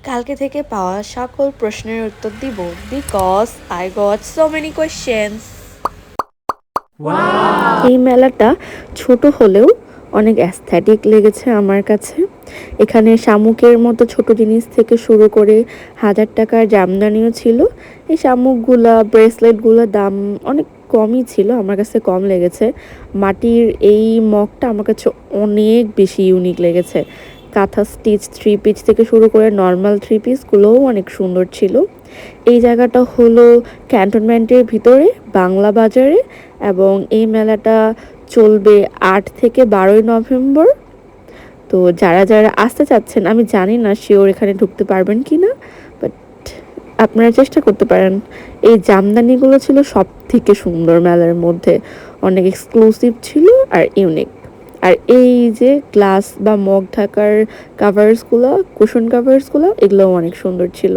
কালকে থেকে পাওয়া সকল প্রশ্নের উত্তর দিব because I got so many questions. এই মেলাটা ছোট হলেও অনেক অ্যাস্থেটিক লেগেছে আমার কাছে। এখানে শামুকের মতো ছোট জিনিস থেকে শুরু করে 1000 টাকার জামদানিও ছিল। এই শামুকগুলা ব্রেসলেটগুলোর দাম অনেক কমই ছিল, আমার কাছে কম লেগেছে। মাটির এই মগটা আমার কাছে অনেক বেশি ইউনিক লেগেছে। কাঁথা স্টিচ থ্রি পিস থেকে শুরু করে নর্মাল থ্রি পিসগুলোও অনেক সুন্দর ছিল। এই জায়গাটা হলো ক্যান্টনমেন্টের ভিতরে বাংলা বাজারে, এবং এই মেলাটা চলবে 8 থেকে 12ই নভেম্বর। তো যারা যারা আসতে চাচ্ছেন, আমি জানি না শিওর এখানে ঢুকতে পারবেন কি না, বাট আপনারা চেষ্টা করতে পারেন। এই জামদানিগুলো ছিল সব থেকে সুন্দর মেলার মধ্যে, অনেক এক্সক্লুসিভ ছিল আর ইউনিক। আর এই যে গ্লাস বা মগ ঢাকার কাভার্সগুলো, কুশন কাভার্সগুলো, এগুলোও অনেক সুন্দর ছিল।